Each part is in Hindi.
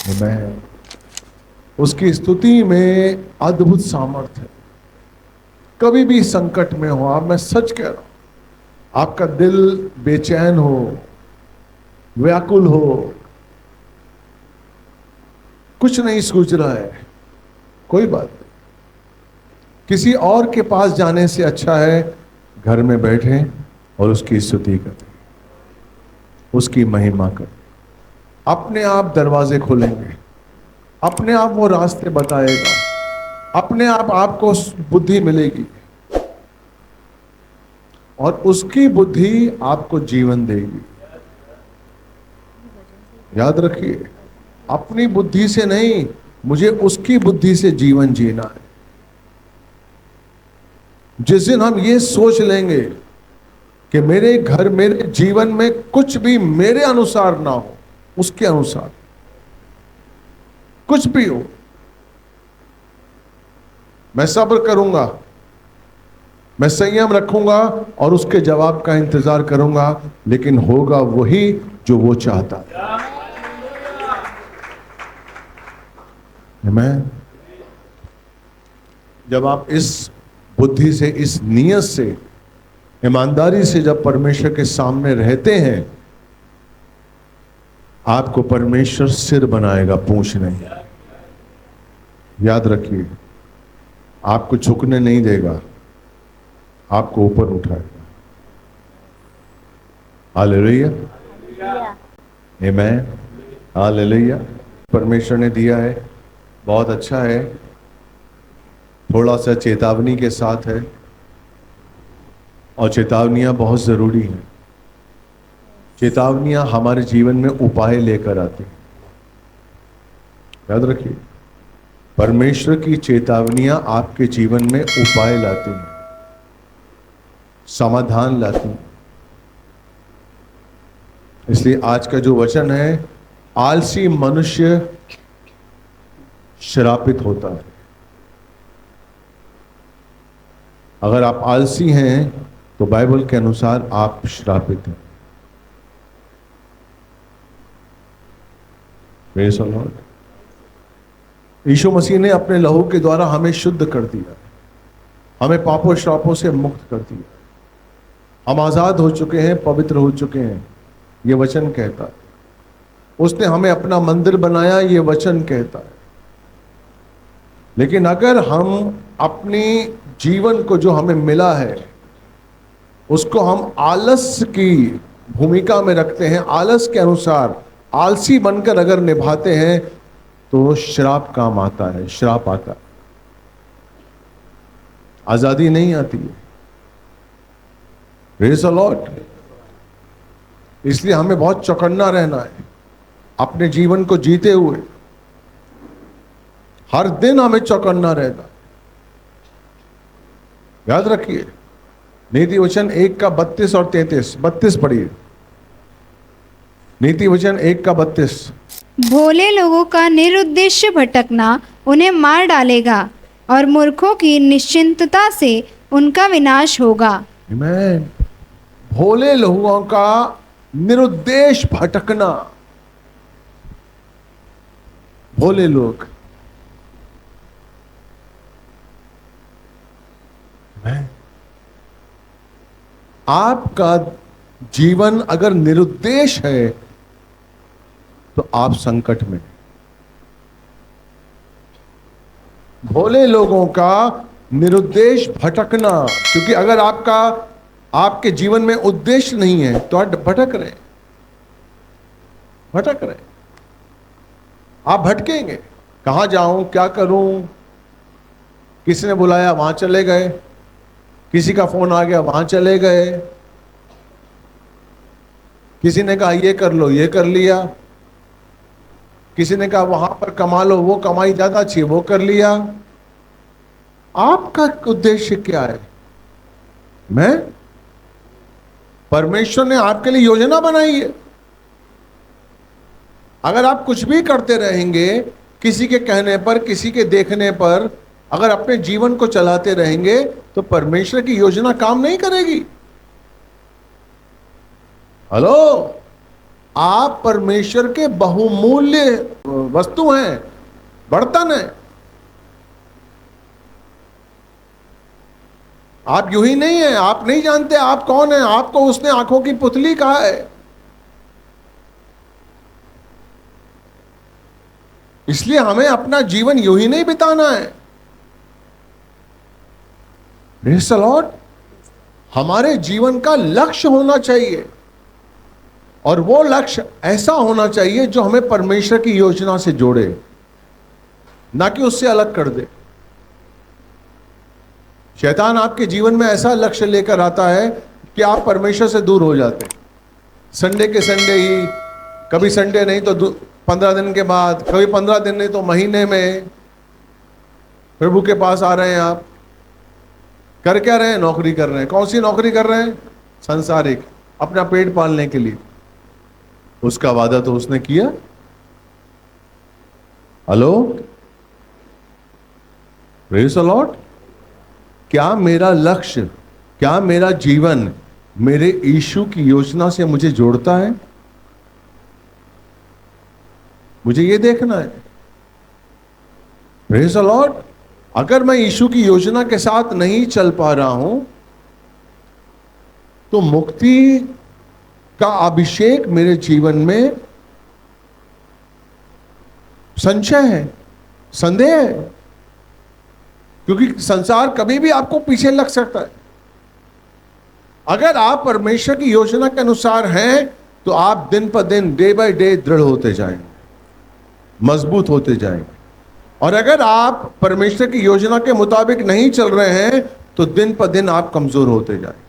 मैं उसकी स्तुति में अद्भुत सामर्थ्य है। कभी भी संकट में हो आप, मैं सच कह रहा हूं, आपका दिल बेचैन हो, व्याकुल हो, कुछ नहीं सूझ रहा है, कोई बात नहीं। किसी और के पास जाने से अच्छा है घर में बैठे और उसकी स्तुति करें, उसकी महिमा करें। अपने आप दरवाजे खुलेंगे, अपने आप वो रास्ते बताएगा, अपने आप आपको बुद्धि मिलेगी और उसकी बुद्धि आपको जीवन देगी। याद रखिए, अपनी बुद्धि से नहीं, मुझे उसकी बुद्धि से जीवन जीना है। जिस दिन हम ये सोच लेंगे कि मेरे घर, मेरे जीवन में कुछ भी मेरे अनुसार ना हो, उसके अनुसार कुछ भी हो, मैं सब्र करूंगा, मैं संयम रखूंगा और उसके जवाब का इंतजार करूंगा, लेकिन होगा वही जो वो चाहता है। मैं जब आप इस बुद्धि से, इस नियत से, ईमानदारी से जब परमेश्वर के सामने रहते हैं, आपको परमेश्वर सिर बनाएगा, पूंछ नहीं। याद रखिए, आपको झुकने नहीं देगा, आपको ऊपर उठाएगा। हालेलुया, आमीन, हालेलुया। परमेश्वर ने दिया है, बहुत अच्छा है, थोड़ा सा चेतावनी के साथ है, और चेतावनियां बहुत जरूरी हैं। चेतावनियां हमारे जीवन में उपाय लेकर आती हैं। याद रखिए, परमेश्वर की चेतावनियां आपके जीवन में उपाय लाती हैं, समाधान लाती हैं। इसलिए आज का जो वचन है, आलसी मनुष्य श्रापित होता है। अगर आप आलसी हैं तो बाइबल के अनुसार आप श्रापित हैं। Praise the lord. Yeshu Masih ने अपने लहू के द्वारा हमें शुद्ध कर दिया, हमें पापों श्रापों से मुक्त कर दिया। हम आजाद हो चुके हैं, पवित्र हो चुके हैं, ये वचन कहता है। उसने हमें अपना मंदिर बनाया, ये वचन कहता है। लेकिन अगर हम अपनी जीवन को जो हमें मिला है उसको हम आलस की भूमिका में रखते हैं, आलस के अनुसार आलसी बनकर अगर निभाते हैं, तो श्राप काम आता है, श्राप आता है, आजादी नहीं आती है। Praise the Lord. इसलिए हमें बहुत चौकन्ना रहना है अपने जीवन को जीते हुए। हर दिन हमें चौकन्ना रहना। याद रखिए, नीति वचन 1 का 32 और 33, 32 पढ़िए। नीति वचन 1 का 32। भोले लोगों का निरुद्देश्य भटकना उन्हें मार डालेगा और मूर्खों की निश्चिंतता से उनका विनाश होगा। आमीन। भोले लोगों का निरुद्देश्य भटकना, भोले लोग, आपका जीवन अगर निरुद्देश है तो आप संकट में। भोले लोगों का निरुद्देश भटकना, क्योंकि अगर आपके जीवन में उद्देश्य नहीं है तो आप भटक रहे, आप भटकेंगे। कहां जाऊं, क्या करूं, किसी ने बुलाया वहां चले गए, किसी का फोन आ गया वहां चले गए, किसी ने कहा ये कर लो, ये कर लिया, किसी ने कहा वहां पर कमा लो, वो कमाई ज्यादा अच्छी, वो कर लिया। आपका उद्देश्य क्या है? परमेश्वर ने आपके लिए योजना बनाई है। अगर आप कुछ भी करते रहेंगे, किसी के कहने पर, किसी के देखने पर, अगर अपने जीवन को चलाते रहेंगे, तो परमेश्वर की योजना काम नहीं करेगी। हेलो, आप परमेश्वर के बहुमूल्य वस्तु हैं, बर्तन है। आप यूं ही नहीं है, आप नहीं जानते आप कौन है, आपको उसने आंखों की पुतली कहा है। इसलिए हमें अपना जीवन यूं ही नहीं बिताना है। Praise the Lord. हमारे जीवन का लक्ष्य होना चाहिए, और वो लक्ष्य ऐसा होना चाहिए जो हमें परमेश्वर की योजना से जोड़े, ना कि उससे अलग कर दे। शैतान आपके जीवन में ऐसा लक्ष्य लेकर आता है कि आप परमेश्वर से दूर हो जाते हैं। संडे के संडे ही, कभी संडे नहीं तो 15 दिन के बाद, कभी 15 दिन नहीं तो महीने में प्रभु के पास आ रहे हैं। आप कर क्या रहे हैं? नौकरी कर रहे हैं। कौन सी नौकरी कर रहे हैं? सांसारिक, अपना पेट पालने के लिए। उसका वादा तो उसने किया। Hello, praise the Lord. क्या मेरा लक्ष्य, क्या मेरा जीवन मेरे यीशु की योजना से मुझे जोड़ता है? मुझे ये देखना है। Praise the Lord. अगर मैं यीशु की योजना के साथ नहीं चल पा रहा हूं, तो मुक्ति का अभिषेक मेरे जीवन में संशय है, संदेह है, क्योंकि संसार कभी भी आपको पीछे लग सकता है। अगर आप परमेश्वर की योजना के अनुसार हैं, तो आप दिन पर दिन, डे बाय डे दृढ़ होते जाएंगे, मजबूत होते जाएंगे। और अगर आप परमेश्वर की योजना के मुताबिक नहीं चल रहे हैं, तो दिन पर दिन आप कमजोर होते जाएंगे,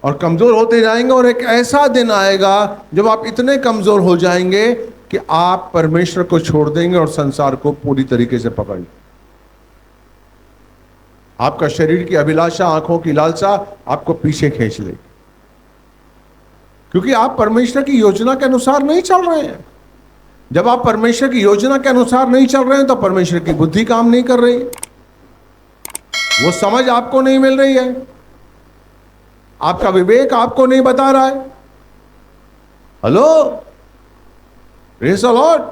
और कमजोर होते जाएंगे, और एक ऐसा दिन आएगा जब आप इतने कमजोर हो जाएंगे कि आप परमेश्वर को छोड़ देंगे और संसार को पूरी तरीके से पकड़ लेंगे। आपका शरीर की अभिलाषा, आंखों की लालसा आपको पीछे खींच लेगी, क्योंकि आप परमेश्वर की योजना के अनुसार नहीं चल रहे हैं। जब आप परमेश्वर की योजना के अनुसार नहीं चल रहे हैं, तो परमेश्वर की बुद्धि काम नहीं कर रही है, वो समझ आपको नहीं मिल रही है, आपका विवेक आपको नहीं बता रहा है। Hello, praise the Lord.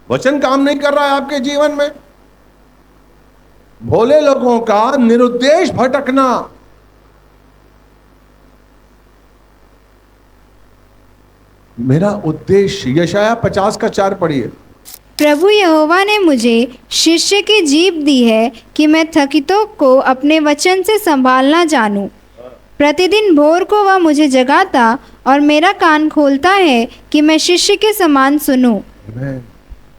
वचन काम नहीं कर रहा है आपके जीवन में। भोले लोगों का निरुद्देश भटकना, मेरा उद्देश्य, यशाया 50:4 पढ़िए। प्रभु यहोवा ने मुझे शिष्य की जीभ दी है कि मैं थकितों को अपने वचन से संभालना जानूं। प्रतिदिन भोर को वह मुझे जगाता और मेरा कान खोलता है कि मैं शिष्य के समान सुनूं।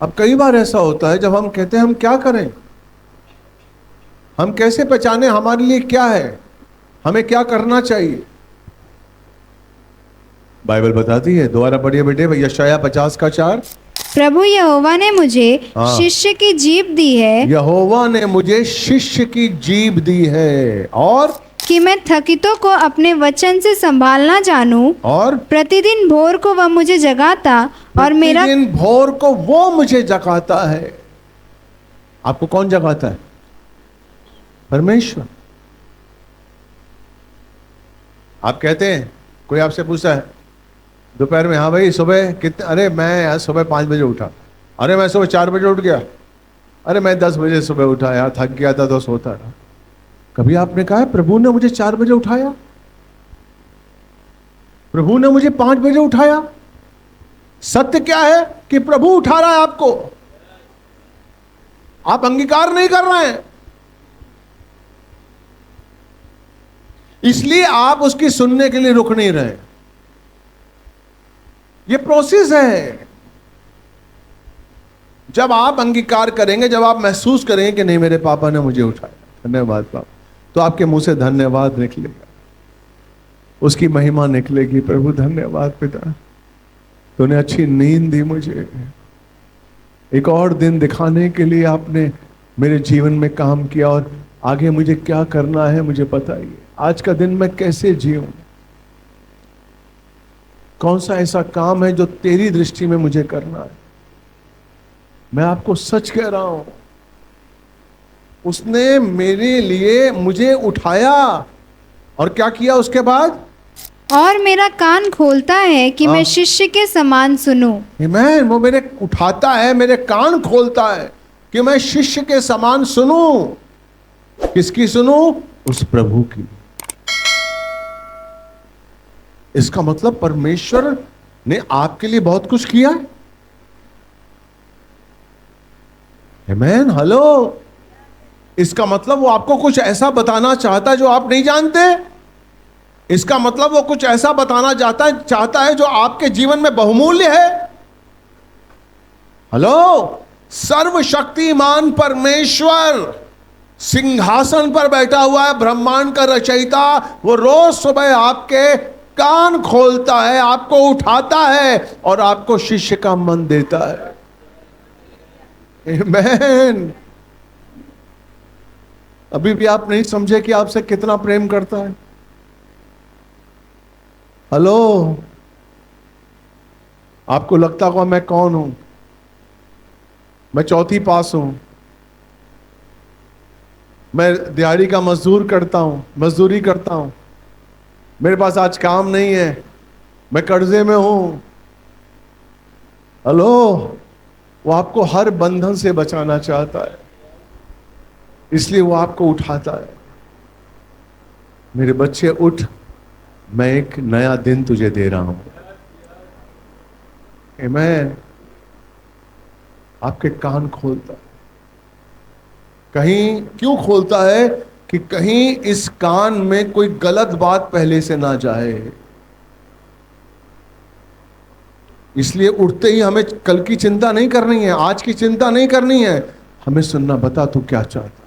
अब कई बार ऐसा होता है जब हम कहते हैं हम क्या करें, हम कैसे पहचाने हमारे लिए क्या है, हमें क्या करना चाहिए। बाइबल बताती है, दोबारा पढ़िए बेटे, यशाया 50:4। प्रभु यहोवा ने मुझे शिष्य की जीभ दी है, यहोवा ने मुझे शिष्य की जीभ दी है, और कि मैं थकितों को अपने वचन से संभालना जानूं। और प्रतिदिन भोर को वह मुझे जगाता और मेरा, प्रतिदिन भोर को वो मुझे जगाता है। आपको कौन जगाता है? परमेश्वर। आप कहते हैं, कोई आपसे पूछता है दोपहर में, हाँ भाई सुबह कितने, अरे मैं आज सुबह 5 बजे उठा, अरे मैं सुबह 4 बजे उठ गया, अरे मैं 10 बजे सुबह उठा, यार थक गया था तो सोता रहा। कभी आपने कहा है प्रभु ने मुझे 4 बजे उठाया, प्रभु ने मुझे 5 बजे उठाया? सत्य क्या है कि प्रभु उठा रहा है आपको, आप अंगीकार नहीं कर रहे हैं, इसलिए आप उसकी सुनने के लिए रुक नहीं रहे। ये प्रोसेस है। जब आप अंगीकार करेंगे, जब आप महसूस करेंगे कि नहीं मेरे पापा ने मुझे उठाया, धन्यवाद पापा, तो आपके मुंह से धन्यवाद निकलेगा, उसकी महिमा निकलेगी। प्रभु धन्यवाद पिता, तूने अच्छी नींद दी मुझे, एक और दिन दिखाने के लिए आपने मेरे जीवन में काम किया, और आगे मुझे क्या करना है मुझे बताइए। आज का दिन मैं कैसे जीऊं, कौन सा ऐसा काम है जो तेरी दृष्टि में मुझे करना है। मैं आपको सच कह रहा हूं, उसने मेरे लिए मुझे उठाया और क्या किया उसके बाद? और मेरा कान खोलता है कि मैं शिष्य के समान सुनूं। आमीन। वो मेरे उठाता है, मेरे कान खोलता है कि मैं शिष्य के समान सुनूं। किसकी सुनूं? उस प्रभु की। इसका मतलब परमेश्वर ने आपके लिए बहुत कुछ किया है। आमीन। हेलो। इसका मतलब वो आपको कुछ ऐसा बताना चाहता है जो आप नहीं जानते। इसका मतलब वो कुछ ऐसा बताना चाहता है जो आपके जीवन में बहुमूल्य है। हेलो। सर्वशक्तिमान परमेश्वर सिंहासन पर बैठा हुआ है, ब्रह्मांड का रचयिता। वो रोज सुबह आपके कान खोलता है, आपको उठाता है और आपको शिष्य का मन देता है। आमीन। अभी भी आप नहीं समझे कि आपसे कितना प्रेम करता है। हेलो। आपको लगता होगा मैं कौन हूं? मैं चौथी पास हूं, मैं दिहाड़ी का मजदूरी करता हूं, मेरे पास आज काम नहीं है, मैं कर्जे में हूं। हेलो। वो आपको हर बंधन से बचाना चाहता है, इसलिए वो आपको उठाता है। मेरे बच्चे उठ, मैं एक नया दिन तुझे दे रहा हूं। आमीन। आपके कान खोलता है। कहीं क्यों खोलता है? कि कहीं इस कान में कोई गलत बात पहले से ना जाए। इसलिए उठते ही हमें कल की चिंता नहीं करनी है, आज की चिंता नहीं करनी है। हमें सुनना, बता तू क्या चाहता है।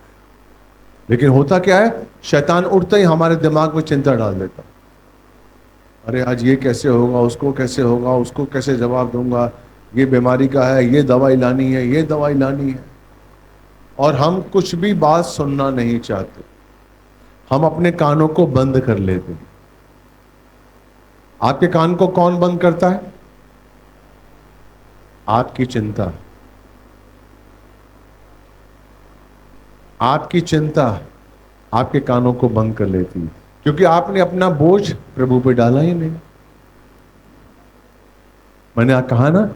लेकिन होता क्या है? शैतान उठते ही हमारे दिमाग में चिंता डाल देता। अरे आज ये कैसे होगा, उसको कैसे होगा, उसको कैसे जवाब दूंगा, ये बीमारी का है, ये दवाई लानी है, ये दवाई लानी है। और हम कुछ भी बात सुनना नहीं चाहते, हम अपने कानों को बंद कर लेते हैं। आपके कान को कौन बंद करता है? आपकी चिंता। आपकी चिंता आपके कानों को बंद कर लेती है, क्योंकि आपने अपना बोझ प्रभु पे डाला ही नहीं। मैंने कहा ना,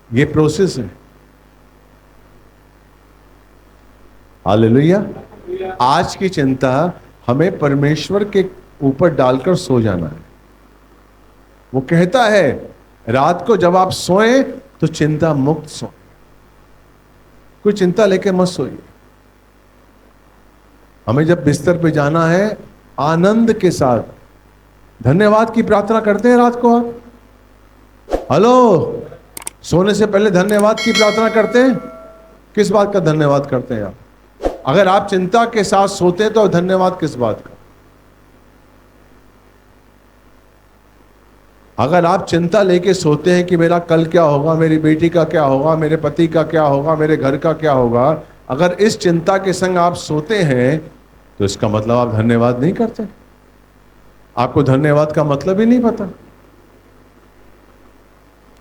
ये प्रोसेस है। हालेलुया। आज की चिंता हमें परमेश्वर के ऊपर डालकर सो जाना है। वो कहता है रात को जब आप सोएं तो चिंता मुक्त सोएं, कोई चिंता लेके मत सोइए। हमें जब बिस्तर पे जाना है, आनंद के साथ धन्यवाद की प्रार्थना करते हैं। रात को आप हेलो, सोने से पहले धन्यवाद की प्रार्थना करते हैं। किस बात का धन्यवाद करते हैं आप? अगर आप चिंता के साथ सोते हैं तो धन्यवाद किस बात का? अगर आप चिंता लेके सोते हैं कि मेरा कल क्या होगा, मेरी बेटी का क्या होगा, मेरे पति का क्या होगा, मेरे घर का क्या होगा, अगर इस चिंता के संग आप सोते हैं तो इसका मतलब आप धन्यवाद नहीं करते। आपको धन्यवाद का मतलब ही नहीं पता।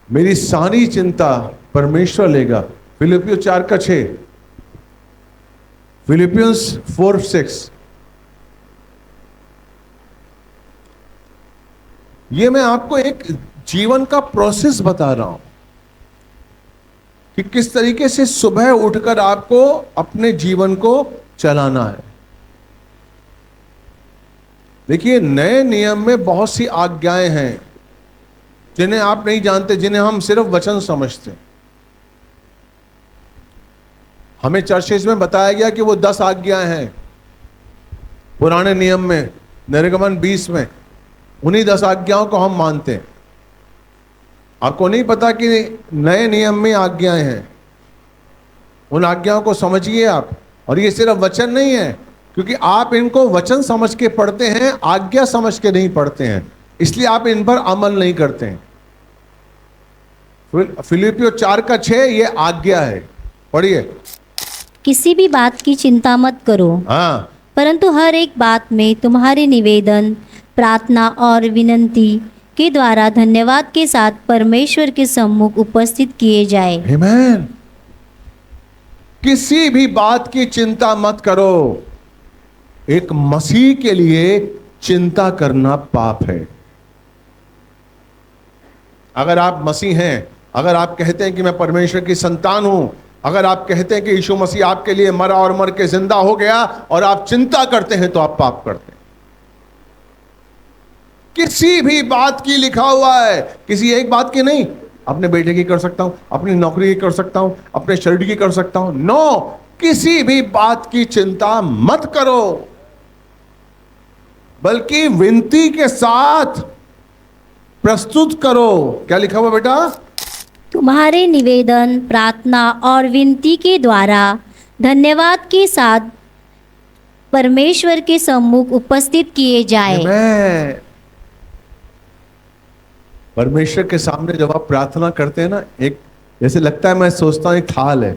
मेरी सारी चिंता परमेश्वर लेगा। फिलिपियों 4:6, फिलिपियंस 4:6। ये मैं आपको एक जीवन का प्रोसेस बता रहा हूं कि किस तरीके से सुबह उठकर आपको अपने जीवन को चलाना है। देखिए, नए नियम में बहुत सी आज्ञाएं हैं जिन्हें आप नहीं जानते, जिन्हें हम सिर्फ वचन समझते हैं। हमें चर्चेज में बताया गया कि वो 10 आज्ञाएं हैं पुराने नियम में, निर्गमन 20 में। उन्हीं 10 आज्ञाओं को हम मानते हैं। आपको नहीं पता कि नए नियम में आज्ञाएं हैं। उन आज्ञाओं को समझिए आप। और ये सिर्फ वचन नहीं है, क्योंकि आप इनको वचन समझ के पढ़ते हैं, आज्ञा समझ के नहीं पढ़ते हैं, इसलिए आप इन पर अमल नहीं करते हैं। फिलिपियों 4:6 ये आज्ञा है, पढ़िए। किसी भी बात की चिंता मत करो, हाँ, परंतु हर एक बात में तुम्हारे निवेदन, प्रार्थना और विनंती के द्वारा धन्यवाद के साथ परमेश्वर के सम्मुख उपस्थित किए जाए। आमीन। किसी भी बात की चिंता मत करो। एक मसीह के लिए चिंता करना पाप है। अगर आप मसीह हैं, अगर आप कहते हैं कि मैं परमेश्वर की संतान हूं, अगर आप कहते हैं कि यीशु मसीह आपके लिए मरा और मर के जिंदा हो गया और आप चिंता करते हैं, तो आप पाप करते हैं। किसी भी बात की लिखा हुआ है, किसी एक बात की नहीं। अपने बेटे की कर सकता हूं, अपनी नौकरी की कर सकता हूं, अपने शरीर की कर सकता हूं। नो, किसी भी बात की चिंता मत करो, बल्कि विनती के साथ प्रस्तुत करो। क्या लिखा हुआ बेटा? तुम्हारे निवेदन, प्रार्थना और विनती के द्वारा धन्यवाद के साथ परमेश्वर के सम्मुख उपस्थित किए जाए। आमेन। परमेश्वर के सामने जब आप प्रार्थना करते हैं ना, एक जैसे लगता है, मैं सोचता हूं एक थाल है,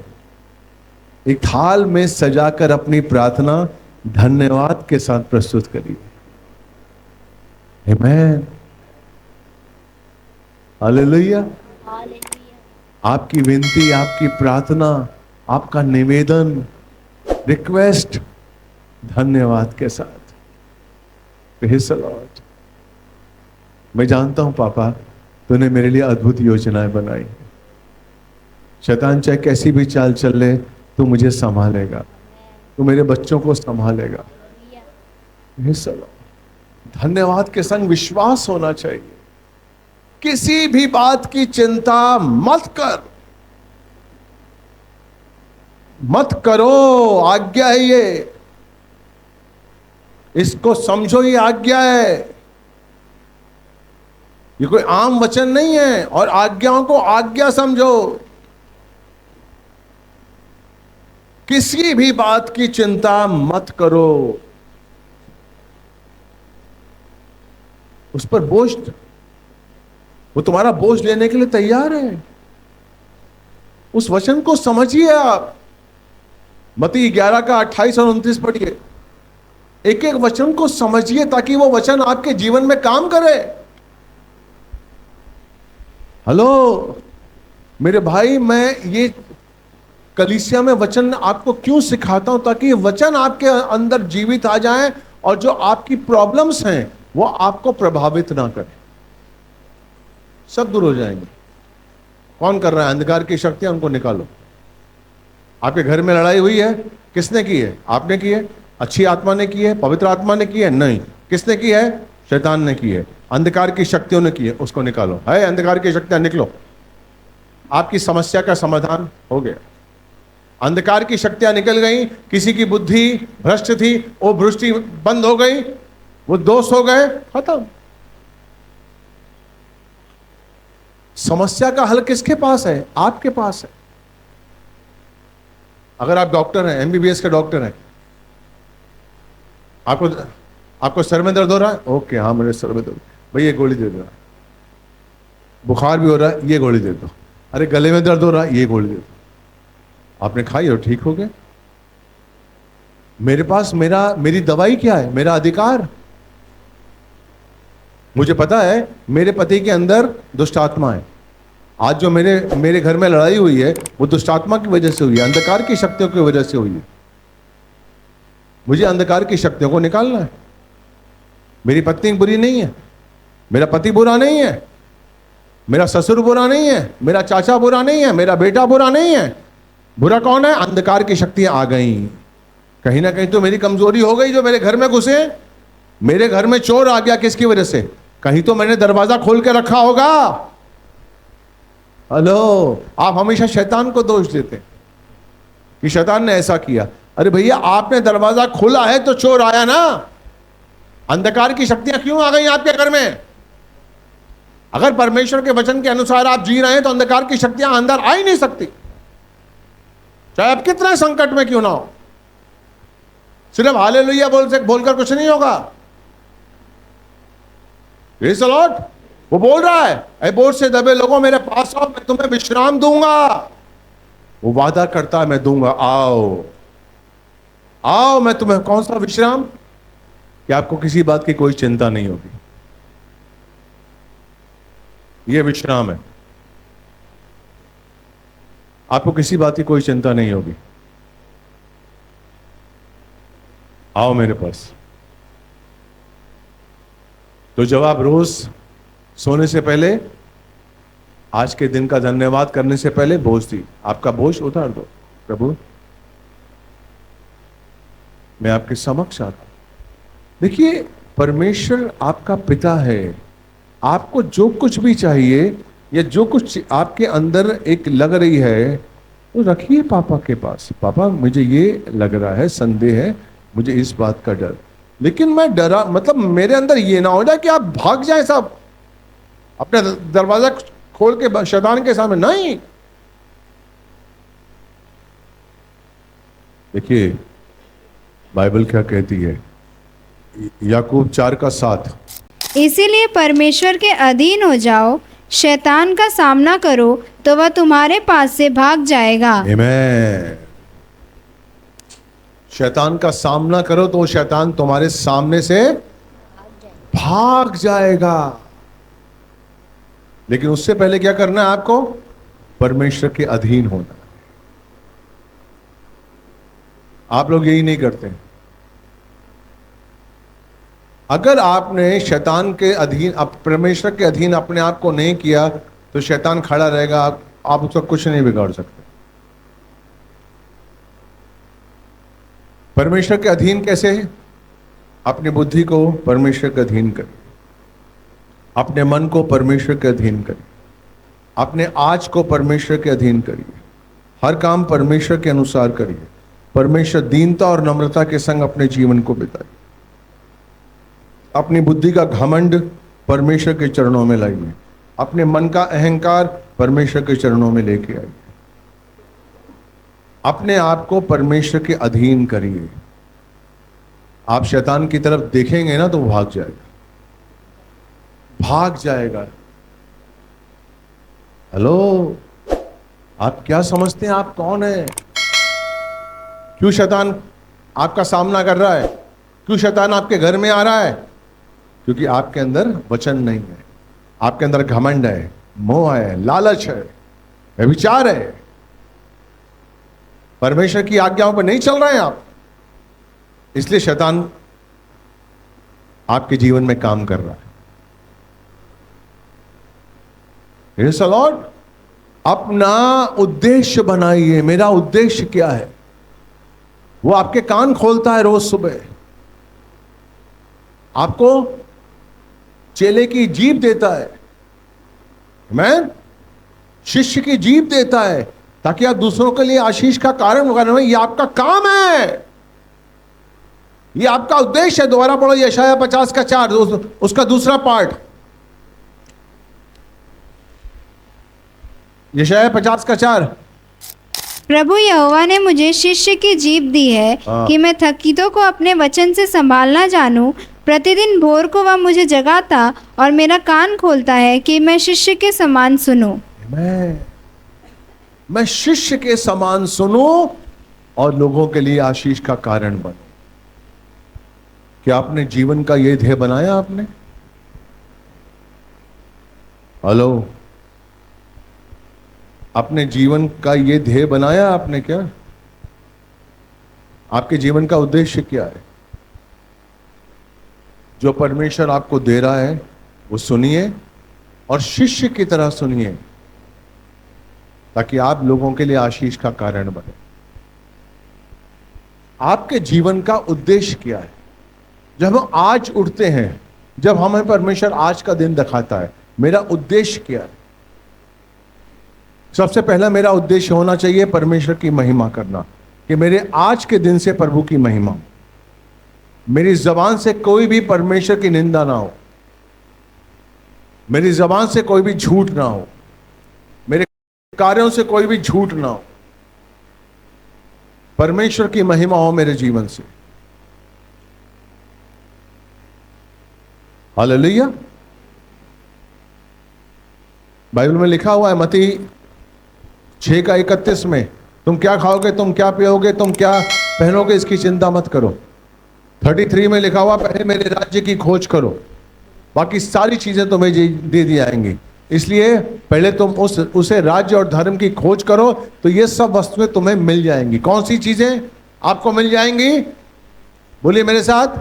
एक थाल में सजाकर अपनी प्रार्थना धन्यवाद के साथ प्रस्तुत करिए। आमेन, हालेलुया। आपकी विनती, आपकी प्रार्थना, आपका निवेदन, रिक्वेस्ट धन्यवाद के साथ। Praise the Lord. मैं जानता हूं पापा, तूने मेरे लिए अद्भुत योजनाएं बनाई। शैतान चाहे कैसी भी चाल चल ले, तू मुझे संभालेगा, तू मेरे बच्चों को संभालेगा। Praise the Lord. धन्यवाद के संग विश्वास होना चाहिए। किसी भी बात की चिंता मत कर, मत करो। आज्ञा है ये, इसको समझो, ये आज्ञा है, ये कोई आम वचन नहीं है। और आज्ञाओं को आज्ञा समझो। किसी भी बात की चिंता मत करो। उस पर बोझ, वो तुम्हारा बोझ लेने के लिए तैयार है। उस वचन को समझिए आप। मत्ती 11 का 28 और 29 पढ़िए। एक एक वचन को समझिए ताकि वो वचन आपके जीवन में काम करे। हेलो मेरे भाई, मैं ये कलीसिया में वचन आपको क्यों सिखाता हूं? ताकि ये वचन आपके अंदर जीवित आ जाए और जो आपकी प्रॉब्लम्स हैं वो आपको प्रभावित ना करे, सब दूर हो जाएंगे। कौन कर रहा है? अंधकार की शक्तियां, उनको निकालो। आपके घर में लड़ाई हुई है, किसने की है? आपने की है? अच्छी आत्मा ने की है? पवित्र आत्मा ने की है? नहीं। किसने की है? शैतान ने की है, अंधकार की शक्तियों ने की है। उसको निकालो। है अंधकार की शक्तियां, निकलो। आपकी समस्या का समाधान हो गया। अंधकार की शक्तियां निकल गई। किसी की बुद्धि भ्रष्ट थी, वो भ्रष्टि बंद हो गई, वो दोष हो गए, खत्म। समस्या का हल किसके पास है? आपके पास है। अगर आप डॉक्टर हैं, एमबीबीएस के डॉक्टर हैं, आपको सर में दर्द हो रहा है, ओके, हाँ मेरे सर में दर्द, भाई ये गोली दे दो। बुखार भी हो रहा है, ये गोली दे दो। अरे गले में दर्द हो रहा है, ये गोली दे दो। आपने खाई और ठीक हो गए। मेरे पास मेरी दवाई क्या है? मेरा अधिकार। मुझे पता है मेरे पति के अंदर दुष्ट आत्मा है। आज जो मेरे घर में लड़ाई हुई है वो दुष्ट आत्मा की वजह से हुई है, अंधकार की शक्तियों की वजह से हुई है। मुझे अंधकार की शक्तियों को निकालना है। मेरी पत्नी बुरी नहीं है, मेरा पति बुरा नहीं है, मेरा ससुर बुरा नहीं है, मेरा चाचा बुरा नहीं है, मेरा बेटा बुरा नहीं है। बुरा कौन है? अंधकार की शक्तियां आ गई। कहीं ना कहीं तो मेरी कमजोरी हो गई जो मेरे घर में घुसे। मेरे घर में चोर आ गया, किसकी वजह से? कहीं तो मैंने दरवाजा खोल के रखा होगा। हेलो, आप हमेशा शैतान को दोष देते कि शैतान ने ऐसा किया। अरे भैया, आपने दरवाजा खोला है तो चोर आया ना। अंधकार की शक्तियां क्यों आ गई आपके घर में? अगर परमेश्वर के वचन के अनुसार आप जी रहे हैं तो अंधकार की शक्तियां अंदर आ ही नहीं सकती, चाहे आप कितने संकट में क्यों ना हो। सिर्फ हालेलुया बोलकर कुछ नहीं होगा। Praise the Lord. वो बोल रहा है, ऐ बोझ से दबे लोगों मेरे पास आओ, मैं तुम्हें विश्राम दूंगा। वो वादा करता है, मैं दूंगा। आओ आओ, मैं तुम्हें। कौन सा विश्राम? कि आपको किसी बात की कोई चिंता नहीं होगी। यह विश्राम है। आपको किसी बात की कोई चिंता नहीं होगी। आओ मेरे पास। तो जब आप रोज सोने से पहले आज के दिन का धन्यवाद करने से पहले बोझ दी, आपका बोझ उतार दो। प्रभु मैं आपके समक्ष आता हूं। देखिए, परमेश्वर आपका पिता है। आपको जो कुछ भी चाहिए या जो कुछ आपके अंदर एक लग रही है, वो रखिए पापा के पास। पापा मुझे ये लग रहा है, संदेह है, मुझे इस बात का डर, लेकिन मैं डरा, मतलब मेरे अंदर ये ना हो जाए कि आप भाग जाए साहब अपने दरवाजा खोल के शैतान के सामने। नहीं, देखिए बाइबल क्या कहती है, याकूब 4:7, इसीलिए परमेश्वर के अधीन हो जाओ, शैतान का सामना करो तो वह तुम्हारे पास से भाग जाएगा। आमीन। शैतान का सामना करो तो शैतान तुम्हारे सामने से भाग जाएगा। लेकिन उससे पहले क्या करना है आपको? परमेश्वर के अधीन होना। आप लोग यही नहीं करते। अगर आपने शैतान के अधीन, परमेश्वर के अधीन अपने आप को नहीं किया तो शैतान खड़ा रहेगा, आप उसका कुछ नहीं बिगाड़ सकते। परमेश्वर के अधीन कैसे है? अपनी बुद्धि को परमेश्वर के अधीन करिए, अपने मन को परमेश्वर के अधीन करिए, अपने आज को परमेश्वर के अधीन करिए, हर काम परमेश्वर के अनुसार करिए। परमेश्वर दीनता और नम्रता के संग अपने जीवन को बिताइए। अपनी बुद्धि का घमंड परमेश्वर के चरणों में लाइए, अपने मन का अहंकार परमेश्वर के चरणों में लेके आइए, अपने आप को परमेश्वर के अधीन करिए। आप शैतान की तरफ देखेंगे ना तो वो भाग जाएगा, भाग जाएगा। हेलो, आप क्या समझते हैं आप कौन है? क्यों शैतान आपका सामना कर रहा है? क्यों शैतान आपके घर में आ रहा है? क्योंकि आपके अंदर वचन नहीं है, आपके अंदर घमंड है, मोह है, लालच है, व्यभिचार है, परमेश्वर की आज्ञाओं पर नहीं चल रहे हैं आप, इसलिए शैतान आपके जीवन में काम कर रहा है। Praise the Lord। अपना उद्देश्य बनाइए। मेरा उद्देश्य क्या है? वो आपके कान खोलता है रोज सुबह, आपको चेले की जीभ देता है, आमीन, शिष्य की जीभ देता है, ताकि आप दूसरों के लिए आशीष का कारण बने। ये आपका काम है, ये आपका उद्देश्य है। दोबारा पढ़ो यशाया 50:4, उसका दूसरा पार्ट। यशाया 50:4। प्रभु यहोवा ने मुझे शिष्य की जीभ दी है कि मैं थकितों को अपने वचन से संभालना जानूं। प्रतिदिन भोर को वह मुझे जगाता और मेरा कान खोलता है कि मैं शिष्य के समान सुनूं। मैं शिष्य के समान सुनूं और लोगों के लिए आशीष का कारण बनूं। क्या आपने जीवन का यह ध्येय बनाया? आपने? हेलो, अपने जीवन का ये ध्येय बनाया आपने क्या? आपके जीवन का उद्देश्य क्या है? जो परमेश्वर आपको दे रहा है वो सुनिए और शिष्य की तरह सुनिए, ताकि आप लोगों के लिए आशीष का कारण बने। आपके जीवन का उद्देश्य क्या है? जब हम आज उठते हैं, जब हमें परमेश्वर आज का दिन दिखाता है, मेरा उद्देश्य क्या है? सबसे पहला मेरा उद्देश्य होना चाहिए परमेश्वर की महिमा करना, कि मेरे आज के दिन से प्रभु की महिमा, मेरी जबान से कोई भी परमेश्वर की निंदा ना हो, मेरी जबान से कोई भी झूठ ना हो, मेरे कार्यों से कोई भी झूठ ना हो, परमेश्वर की महिमा हो मेरे जीवन से। हालेलुया। बाइबल में लिखा हुआ है मत्ती 6:31 में, तुम क्या खाओगे, तुम क्या पियोगे, तुम क्या पहनोगे, इसकी चिंता मत करो। 33 में लिखा हुआ, पहले मेरे राज्य की खोज करो, बाकी सारी चीजें तुम्हें दे दी जाएंगी। इसलिए पहले तुम उसे राज्य और धर्म की खोज करो, तो ये सब वस्तुएं तुम्हें मिल जाएंगी। कौन सी चीजें आपको मिल जाएंगी? बोलिए मेरे साथ।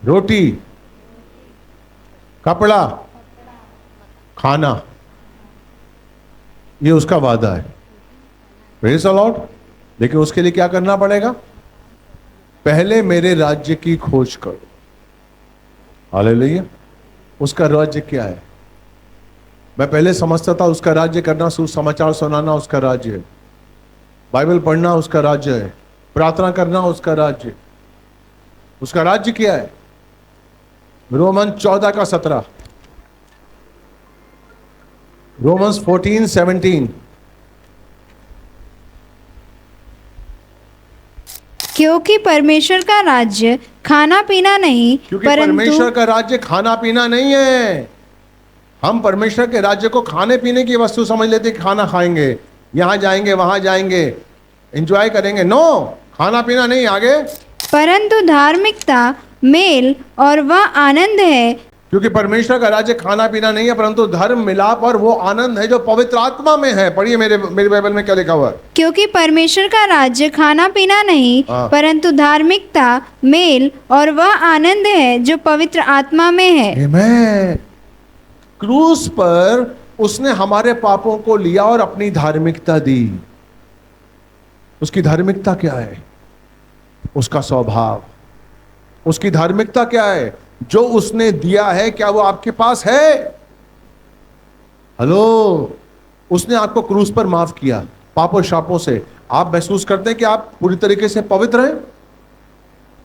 रोटी, कपड़ा, खाना, ये उसका वादा है। Praise the Lord. लेकिन उसके लिए क्या करना पड़ेगा? पहले मेरे राज्य की खोज करो। हालेलुया। उसका राज्य क्या है? मैं पहले समझता था उसका राज्य करना, सुसमाचार सुनाना उसका राज्य है, बाइबल पढ़ना उसका राज्य है, प्रार्थना करना उसका राज्य। उसका राज्य क्या है? Roman 14:17, Romans 14:17। क्योंकि परमेश्वर का राज्य खाना पीना नहीं, क्योंकि परमेश्वर का राज्य खाना पीना नहीं है। हम परमेश्वर के राज्य को खाने पीने की वस्तु समझ लेते कि खाना खाएंगे, यहां जाएंगे, वहां जाएंगे, एंजॉय करेंगे। नो, खाना पीना नहीं। आगे, परंतु धार्मिकता, मेल और वह आनंद है। क्योंकि परमेश्वर का राज्य खाना पीना नहीं है, परंतु धर्म, मिलाप और वो आनंद है जो पवित्र आत्मा में है। पढ़िए मेरी बाइबल में क्या लिखा हुआ है। क्योंकि परमेश्वर का राज्य खाना पीना नहीं, हाँ। परंतु धार्मिकता, मेल और वह आनंद है जो पवित्र आत्मा में है। आमेन। क्रूस पर उसने हमारे पापों को लिया और अपनी धार्मिकता दी। उसकी धार्मिकता क्या है? उसका स्वभाव। उसकी धार्मिकता क्या है? जो उसने दिया है, क्या वो आपके पास है? हेलो, उसने आपको क्रूस पर माफ किया पापों शापों से। आप महसूस करते हैं कि आप पूरी तरीके से पवित्र हैं,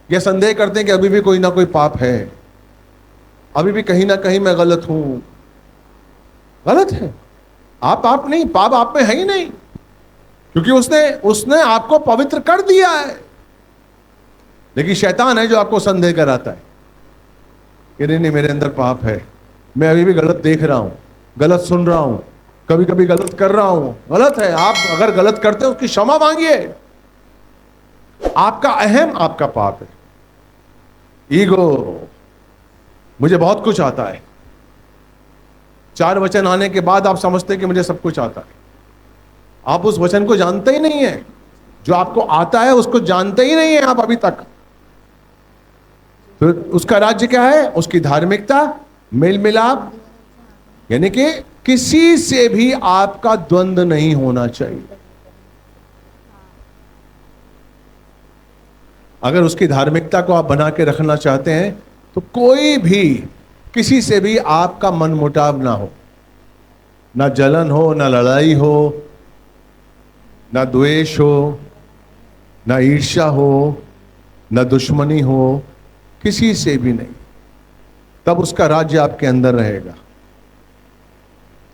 या संदेह करते हैं कि अभी भी कोई ना कोई पाप है, अभी भी कहीं ना कहीं मैं गलत हूं? गलत है। आप नहीं, पाप आप में है ही नहीं, क्योंकि उसने आपको पवित्र कर दिया है। लेकिन शैतान है जो आपको संदेह कराता है कि नहीं, मेरे अंदर पाप है, मैं अभी भी गलत देख रहा हूं, गलत सुन रहा हूं, कभी कभी गलत कर रहा हूं। गलत है। आप अगर गलत करते हो उसकी क्षमा मांगिए। आपका अहम आपका पाप है। ईगो, मुझे बहुत कुछ आता है। 4 वचन आने के बाद आप समझते हैं कि मुझे सब कुछ आता है। आप उस वचन को जानते ही नहीं है। जो आपको आता है उसको जानते ही नहीं है आप अभी तक। तो उसका राज्य क्या है? उसकी धार्मिकता, मेल मिलाप, यानी कि किसी से भी आपका द्वंद्व नहीं होना चाहिए। अगर उसकी धार्मिकता को आप बना के रखना चाहते हैं तो कोई भी, किसी से भी आपका मनमुटाव ना हो, ना जलन हो, ना लड़ाई हो, ना द्वेष हो, ना ईर्ष्या हो, ना दुश्मनी हो, किसी से भी नहीं। तब उसका राज्य आपके अंदर रहेगा।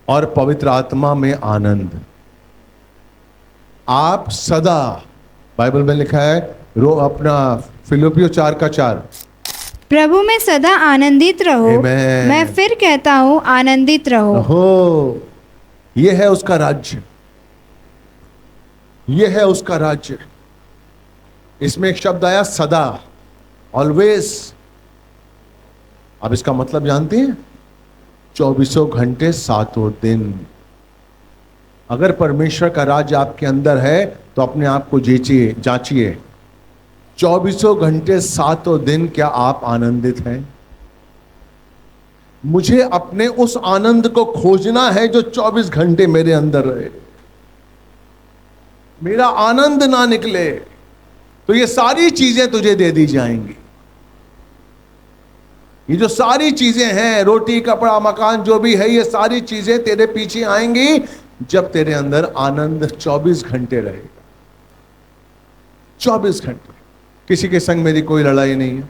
और पवित्र आत्मा में आनंद। आप सदा, बाइबल में लिखा है अपना फिलिपियों 4:4, प्रभु में सदा आनंदित रहो। Amen. मैं फिर कहता हूँ, आनंदित रहो। हो, ये है उसका राज्य, ये है उसका राज्य। इसमें एक शब्द आया सदा, ऑलवेज। अब इसका मतलब जानते हैं? 24 घंटे 7 दिन। अगर परमेश्वर का राज्य आपके अंदर है तो अपने आप को जांचिए। 24 घंटे 7 दिन क्या आप आनंदित हैं? मुझे अपने उस आनंद को खोजना है जो 24 घंटे मेरे अंदर रहे। मेरा आनंद ना निकले तो ये सारी चीजें तुझे दे दी जाएंगी। ये जो सारी चीजें हैं, रोटी, कपड़ा, मकान, जो भी है, ये सारी चीजें तेरे पीछे आएंगी जब तेरे अंदर आनंद 24 घंटे रहेगा। 24 घंटे। किसी के संग मेरी कोई लड़ाई नहीं है,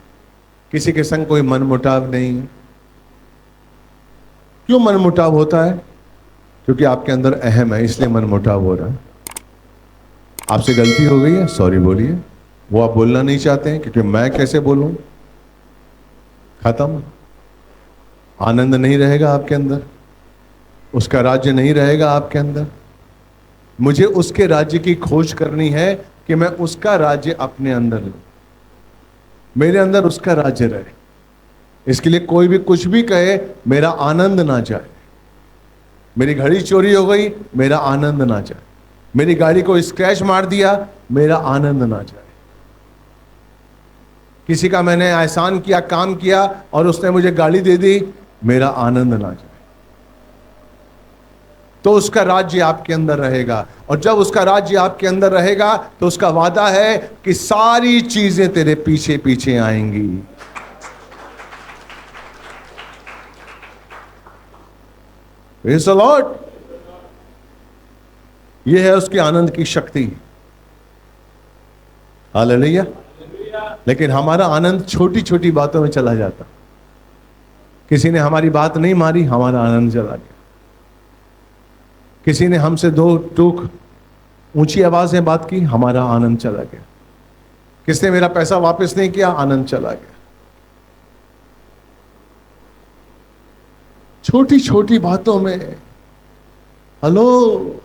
किसी के संग कोई मनमुटाव नहीं है। क्यों मनमुटाव होता है? क्योंकि आपके अंदर अहम है, इसलिए मनमुटाव हो रहा है। आपसे गलती हो गई है, सॉरी बोलिए। वो आप बोलना नहीं चाहते हैं क्योंकि मैं कैसे बोलूं? खत्म। आनंद नहीं रहेगा आपके अंदर, उसका राज्य नहीं रहेगा आपके अंदर। मुझे उसके राज्य की खोज करनी है कि मैं उसका राज्य अपने अंदर लूं, मेरे अंदर उसका राज्य रहे। इसके लिए कोई भी कुछ भी कहे, मेरा आनंद ना जाए। मेरी घड़ी चोरी हो गई, मेरा आनंद ना जाए। मेरी गाड़ी को स्क्रैच मार दिया, मेरा आनंद ना जाए। किसी का मैंने एहसान किया, काम किया और उसने मुझे गाली दे दी, मेरा आनंद ना जाए। तो उसका राज्य आपके अंदर रहेगा, और जब उसका राज्य आपके अंदर रहेगा तो उसका वादा है कि सारी चीजें तेरे पीछे पीछे आएंगी। Praise the Lord. यह है उसके आनंद की शक्ति। हालेलुया। लेकिन हमारा आनंद छोटी छोटी बातों में चला जाता। किसी ने हमारी बात नहीं मारी, हमारा आनंद चला गया। किसी ने हमसे दो टूक ऊंची आवाज में बात की, हमारा आनंद चला गया। किसने मेरा पैसा वापस नहीं किया, आनंद चला गया। छोटी छोटी बातों में। हेलो,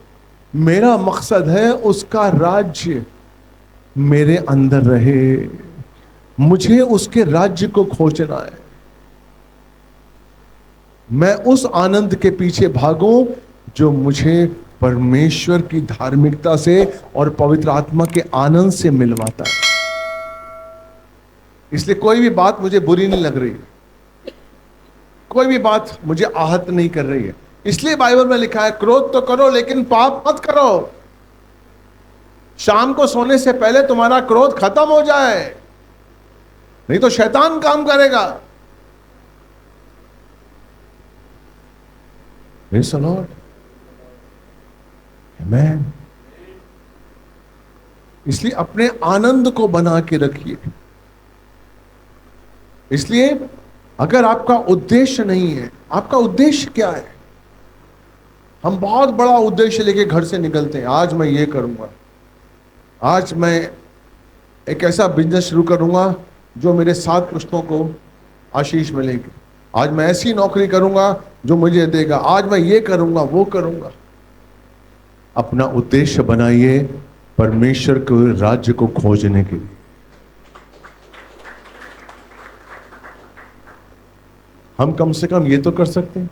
मेरा मकसद है उसका राज्य मेरे अंदर रहे। मुझे उसके राज्य को खोजना है। मैं उस आनंद के पीछे भागूं जो मुझे परमेश्वर की धार्मिकता से और पवित्र आत्मा के आनंद से मिलवाता है। इसलिए कोई भी बात मुझे बुरी नहीं लग रही है, कोई भी बात मुझे आहत नहीं कर रही है। इसलिए बाइबल में लिखा है, क्रोध तो करो लेकिन पाप मत करो। शाम को सोने से पहले तुम्हारा क्रोध खत्म हो जाए, नहीं तो शैतान काम करेगा। Praise the Lord. Amen. इसलिए अपने आनंद को बना के रखिए। इसलिए अगर आपका उद्देश्य नहीं है, आपका उद्देश्य क्या है? हम बहुत बड़ा उद्देश्य लेके घर से निकलते हैं। आज मैं ये करूंगा, आज मैं एक ऐसा बिजनेस शुरू करूंगा जो मेरे 7 पुश्तों को आशीष मिलेगी। आज मैं ऐसी नौकरी करूंगा जो मुझे देगा। आज मैं ये करूंगा, वो करूंगा। अपना उद्देश्य बनाइए परमेश्वर के राज्य को खोजने के लिए। हम कम से कम ये तो कर सकते हैं,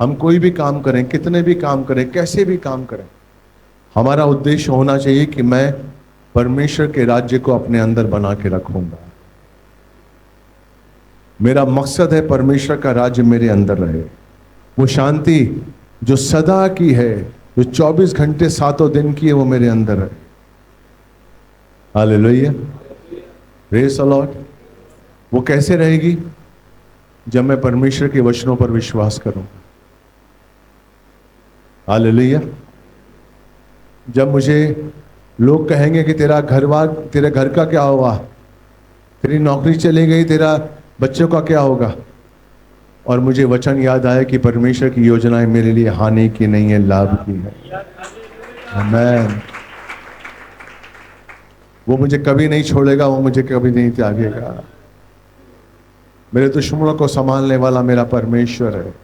हम कोई भी काम करें, कितने भी काम करें, कैसे भी काम करें, हमारा उद्देश्य होना चाहिए कि मैं परमेश्वर के राज्य को अपने अंदर बना के रखूंगा। मेरा मकसद है परमेश्वर का राज्य मेरे अंदर रहे। वो शांति जो सदा की है, जो 24 घंटे 7 दिन की है, वो मेरे अंदर है। Hallelujah, praise the Lord. वो कैसे रहेगी? जब मैं परमेश्वर के वचनों पर विश्वास करूं। हालेलुया। जब मुझे लोग कहेंगे कि तेरा घर का क्या होगा, तेरी नौकरी चली गई, तेरा बच्चों का क्या होगा, और मुझे वचन याद आया कि परमेश्वर की योजनाएं मेरे लिए हानि की नहीं है, लाभ की है। आमीन। वो मुझे कभी नहीं छोड़ेगा, वो मुझे कभी नहीं त्यागेगा। मेरे दुश्मनों को संभालने वाला मेरा परमेश्वर है।